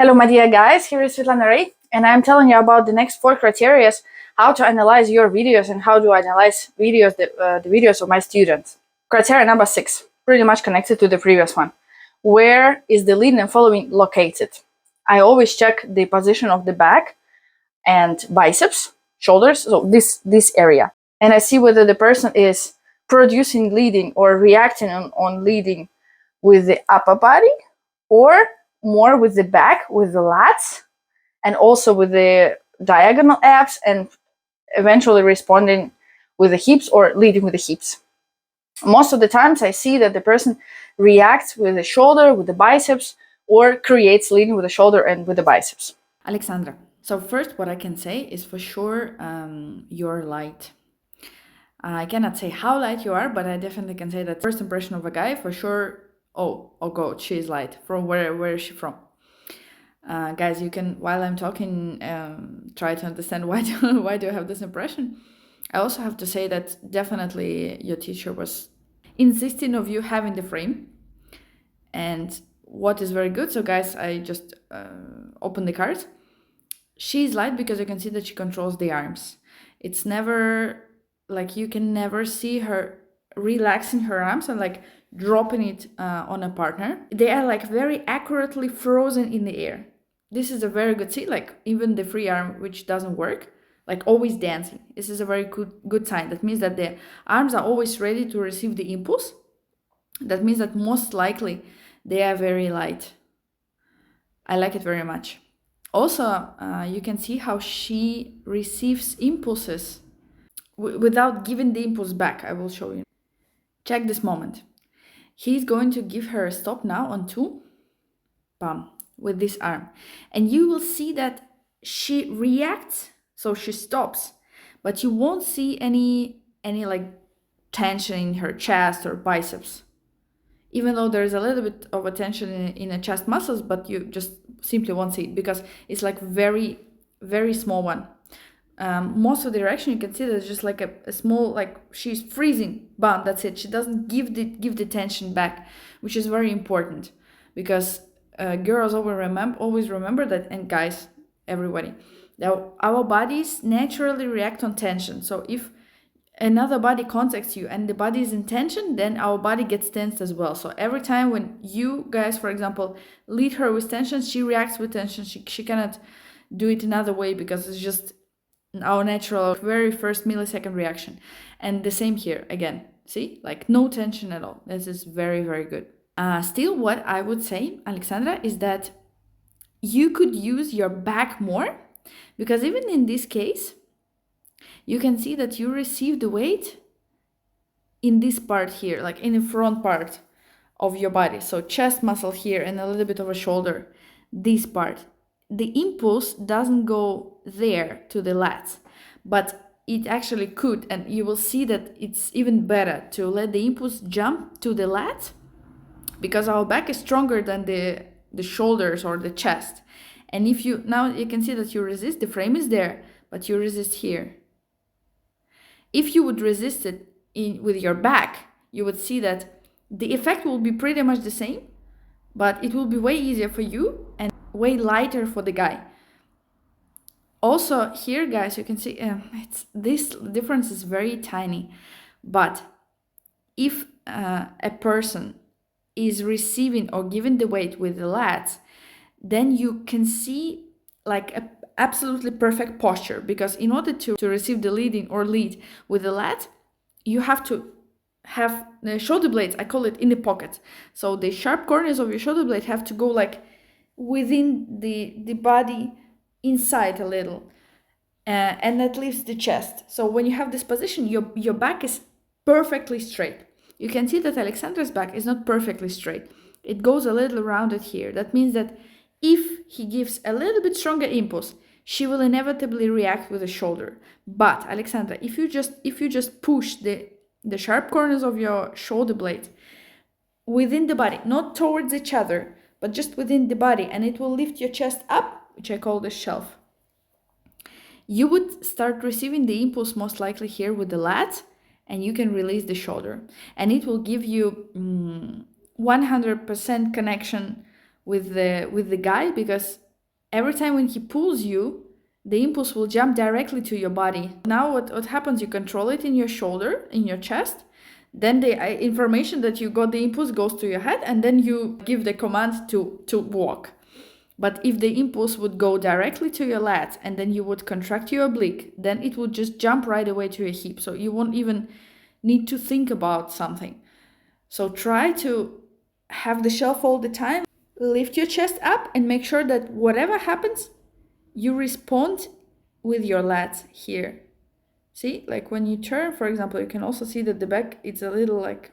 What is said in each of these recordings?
Hello, my dear guys. Here is Svetlana Ray, and I'm telling you about the next 4 criteria how to analyze your videos and how to analyze the videos of my students. Criteria number 6, pretty much connected to the previous one. Where is the lead and following located? I always check the position of the back and biceps, shoulders, so this area, and I see whether the person is producing leading or reacting on leading with the upper body or more with the back, with the lats, and also with the diagonal abs, and eventually responding with the hips or leading with the hips. Most of the times I see that the person reacts with the shoulder, with the biceps, or creates leading with the shoulder and with the biceps. Alexandra, so first what I can say is for sure you're light. I cannot say how light you are, but I definitely can say that first impression of a guy, for sure, oh god, she is light. From where is she from? Guys, you can, while I'm talking, try to understand why do I have this impression. I also have to say that definitely your teacher was insisting of you having the frame, and what is very good. So guys, I just open the cards. She's light because you can see that she controls the arms. It's never like, you can never see her relaxing her arms and like dropping it on a partner. They are like very accurately frozen in the air. This is a very good see, like even the free arm, which doesn't work, like always dancing. This is a very good sign. That means that the arms are always ready to receive the impulse. That means that most likely they are very light. I like it very much. Also, you can see how she receives impulses without giving the impulse back. I will show you. Check this moment. He's going to give her a stop now on 2. Bam, with this arm. And you will see that she reacts, so she stops. But you won't see any like tension in her chest or biceps. Even though there's a little bit of a tension in the chest muscles, but you just simply won't see it because it's like very, very small one. Most of the reaction, you can see there's just like a small, like she's freezing, bam, that's it. She doesn't give the tension back, which is very important because girls always remember that, and guys, everybody, that our bodies naturally react on tension. So if another body contacts you and the body is in tension, then our body gets tensed as well. So every time when you guys, for example, lead her with tension, she reacts with tension. She cannot do it another way because it's just our natural very first millisecond reaction. And the same here again. See, like no tension at all. This is very, very good. Still, what I would say, Alexandra, is that you could use your back more, because even in this case, you can see that you receive the weight in this part here, like in the front part of your body. So chest muscle here and a little bit of a shoulder, this part. The impulse doesn't go there to the lats, but it actually could, and you will see that it's even better to let the impulse jump to the lats because our back is stronger than the shoulders or the chest. And if you, now you can see that you resist, the frame is there, but you resist here. If you would resist it with your back, you would see that the effect will be pretty much the same, but it will be way easier for you and way lighter for the guy. Also here, guys, you can see this difference is very tiny, but if a person is receiving or giving the weight with the lats, then you can see like a absolutely perfect posture, because in order to receive the leading or lead with the lat, you have to have the shoulder blades, I call it, in the pocket. So the sharp corners of your shoulder blade have to go like within the body inside a little, and that leaves the chest. So when you have this position, your back is perfectly straight. You can see that Alexandra's back is not perfectly straight. It goes a little rounded here. That means that if he gives a little bit stronger impulse, she will inevitably react with the shoulder. But Alexandra, if you just push the sharp corners of your shoulder blade within the body, not towards each other, but just within the body, and it will lift your chest up, which I call the shelf, you would start receiving the impulse most likely here with the lats, and you can release the shoulder, and it will give you 100% connection with the guy, because every time when he pulls you, the impulse will jump directly to your body. Now what happens, you control it in your shoulder, in your chest, then the information that you got the impulse goes to your head, and then you give the command to walk. But if the impulse would go directly to your lats and then you would contract your oblique, then it would just jump right away to your hip. So you won't even need to think about something. So try to have the shelf all the time. Lift your chest up and make sure that whatever happens, you respond with your lats here. See, like when you turn, for example, you can also see that the back, it's a little like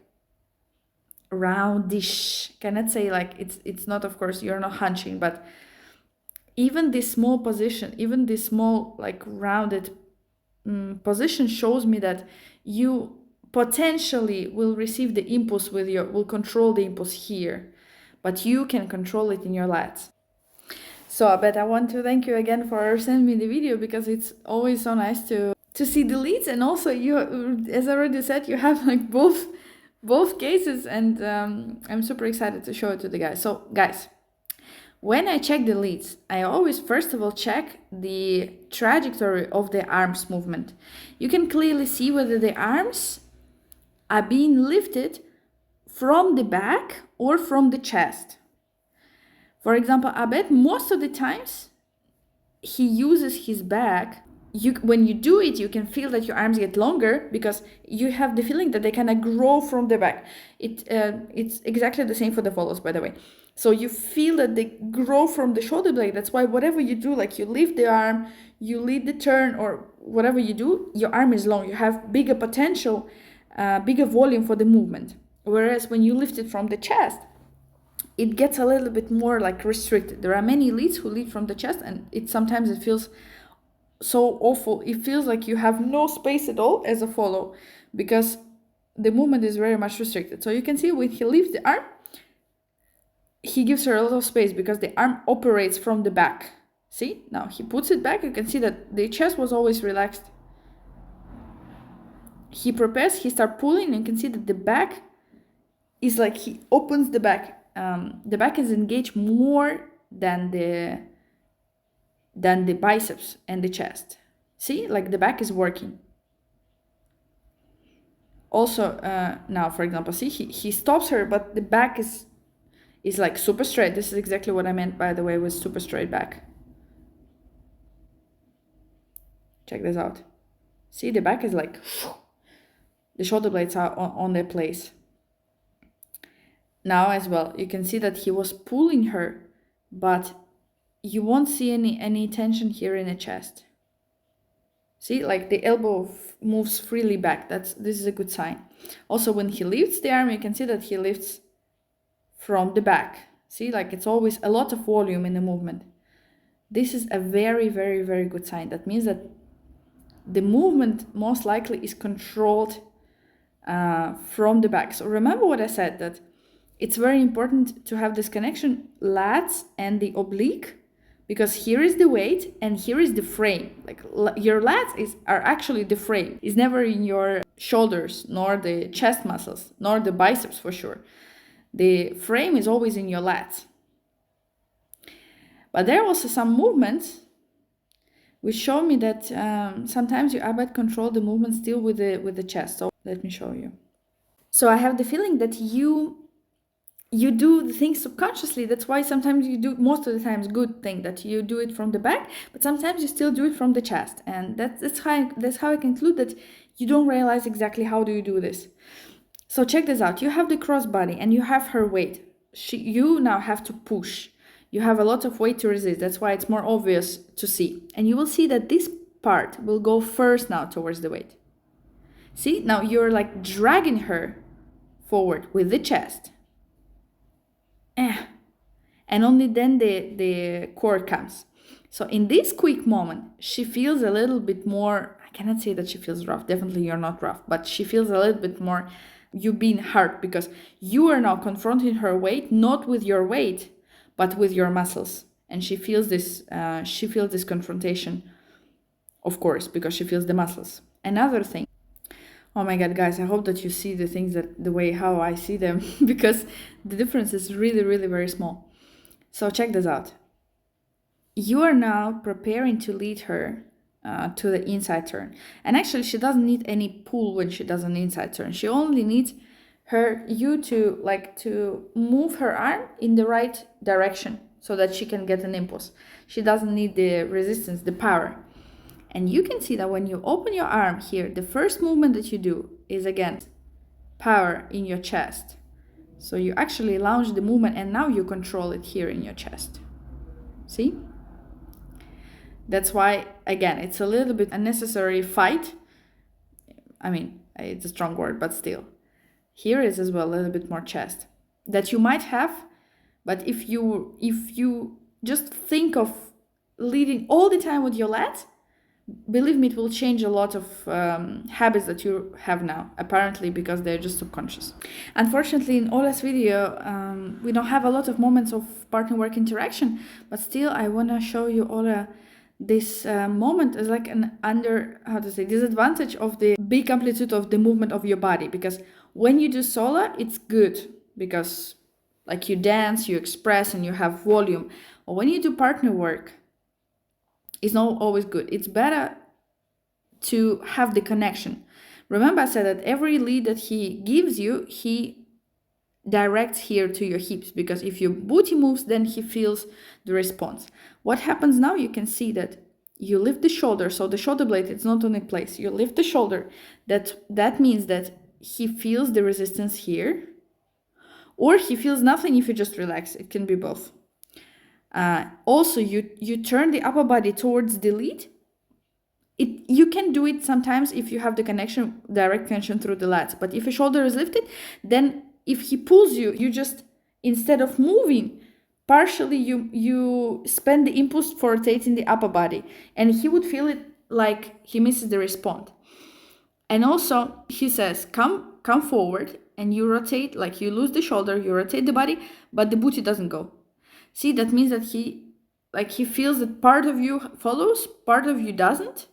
roundish. Cannot say like it's not, of course, you're not hunching, but even this small position, even this small like rounded position shows me that you potentially will receive the impulse will control the impulse here, but you can control it in your lats. So I want to thank you again for sending me the video, because it's always so nice to see the leads, and also you, as I already said, you have like both cases, and I'm super excited to show it to the guys. So guys, when I check the leads, I always first of all check the trajectory of the arms movement. You can clearly see whether the arms are being lifted from the back or from the chest. For example, I bet most of the times he uses his back. When you do it, you can feel that your arms get longer because you have the feeling that they kind of grow from the back. It's exactly the same for the follows, by the way. So you feel that they grow from the shoulder blade. That's why whatever you do, like you lift the arm, you lead the turn, or whatever you do, your arm is long. You have bigger potential, bigger volume for the movement. Whereas when you lift it from the chest, it gets a little bit more like restricted. There are many leads who lead from the chest, and sometimes it feels so awful. It feels like you have no space at all as a follow, because the movement is very much restricted. So you can see when he lifts the arm, he gives her a lot of space because the arm operates from the back. See, now he puts it back. You can see that the chest was always relaxed. He prepares, he starts pulling, and you can see that the back is like he opens the back. The back is engaged more than the biceps and the chest. See, like the back is working. Also, now, for example, see, he stops her, but the back is like super straight. This is exactly what I meant, by the way, with super straight back. Check this out. See, the back is like, the shoulder blades are on their place. Now as well, you can see that he was pulling her, but you won't see any tension here in the chest. See, like the elbow moves freely back. This is a good sign. Also, when he lifts the arm, you can see that he lifts from the back. See, like it's always a lot of volume in the movement. This is a very, very, very good sign. That means that the movement most likely is controlled from the back. So remember what I said, that it's very important to have this connection, lats and the oblique, because here is the weight and here is the frame. Like your lats are actually the frame. It's never in your shoulders, nor the chest muscles, nor the biceps for sure. The frame is always in your lats. But there are also some movements which show me that sometimes you abet control the movement still with the chest. So let me show you. So I have the feeling that you do the things subconsciously. That's why sometimes you do, most of the times, good thing that you do it from the back, but sometimes you still do it from the chest. And that's how I conclude that you don't realize exactly how do you do this. So check this out. You have the crossbody and you have her weight. You now have to push. You have a lot of weight to resist. That's why it's more obvious to see. And you will see that this part will go first now towards the weight. See, now you're like dragging her forward with the chest. And only then the core comes. So in this quick moment, she feels a little bit more, I cannot say that she feels rough. Definitely you're not rough, but she feels a little bit more, you being hurt, because you are now confronting her weight, not with your weight, but with your muscles. And she feels this confrontation, of course, because she feels the muscles. Another thing, oh my god, guys, I hope that you see the things the way how I see them, because the difference is really, really very small. So check this out. you are now preparing to lead her to the inside turn. And actually, she doesn't need any pull when she does an inside turn. She only needs you to move her arm in the right direction so that she can get an impulse. She doesn't need the resistance, the power. And you can see that when you open your arm here, the first movement that you do is again power in your chest. So you actually launch the movement and now you control it here in your chest. See? That's why, again, it's a little bit unnecessary fight. I mean, it's a strong word, but still. Here is as well a little bit more chest that you might have, but if you just think of leading all the time with your lats, believe me, it will change a lot of habits that you have now, apparently, because they're just subconscious. Unfortunately, in Ola's video, we don't have a lot of moments of partner work interaction, but still, I want to show you Ola this moment as like an disadvantage of the big amplitude of the movement of your body, because when you do solo, it's good because like you dance, you express, and you have volume. Or when you do partner work, it's not always good. It's better to have the connection. Remember, I said that every lead that he gives you, he directs here to your hips, because if your booty moves, then he feels the response. What happens now, you can see that you lift the shoulder, so the shoulder blade, it's not on its place. You lift the shoulder. That means that he feels the resistance here, or he feels nothing if you just relax. It can be both. Also, you turn the upper body towards the lead. You can do it sometimes if you have the connection, direct connection through the lats. But if your shoulder is lifted, then if he pulls you, you just, instead of moving, partially you spend the impulse for rotating the upper body. And he would feel it like he misses the response. And also, he says, come forward, and you rotate, like you lose the shoulder, you rotate the body, but the booty doesn't go. See, that means that he feels that part of you follows, part of you doesn't.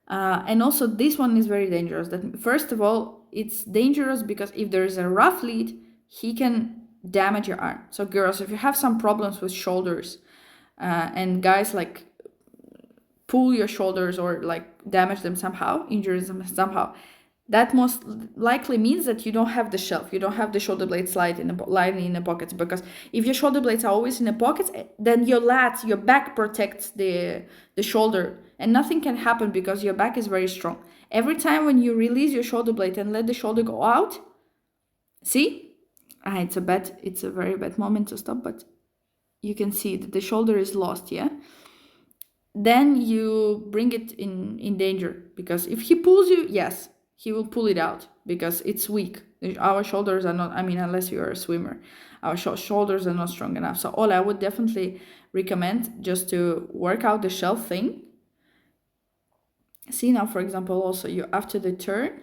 And also this one is very dangerous. That first of all, it's dangerous because if there is a rough lead, he can damage your arm. So girls, if you have some problems with shoulders, and guys like pull your shoulders or like damage them somehow, injure them somehow, that most likely means that you don't have the shelf, you don't have the shoulder blades lying in the pockets. Because if your shoulder blades are always in the pockets, then your lats, your back protects the shoulder, and nothing can happen because your back is very strong. Every time when you release your shoulder blade and let the shoulder go out, see, it's a very bad moment to stop, but you can see that the shoulder is lost, yeah? Then you bring it in danger, because if he pulls you, yes, he will pull it out because it's weak. Our shoulders are not, unless you're a swimmer, our shoulders are not strong enough. So all I would definitely recommend just to work out the shelf thing. See now, for example, also you after the turn,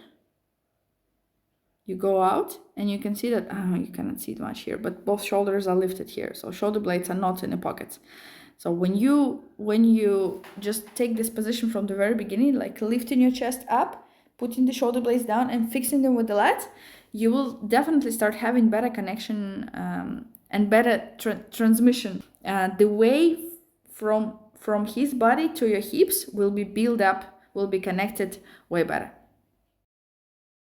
you go out and you can see that, you cannot see it much here, but both shoulders are lifted here. So shoulder blades are not in the pockets. So when you just take this position from the very beginning, like lifting your chest up, putting the shoulder blades down and fixing them with the lats, you will definitely start having better connection and better transmission. The way from his body to your hips will be built up, will be connected way better.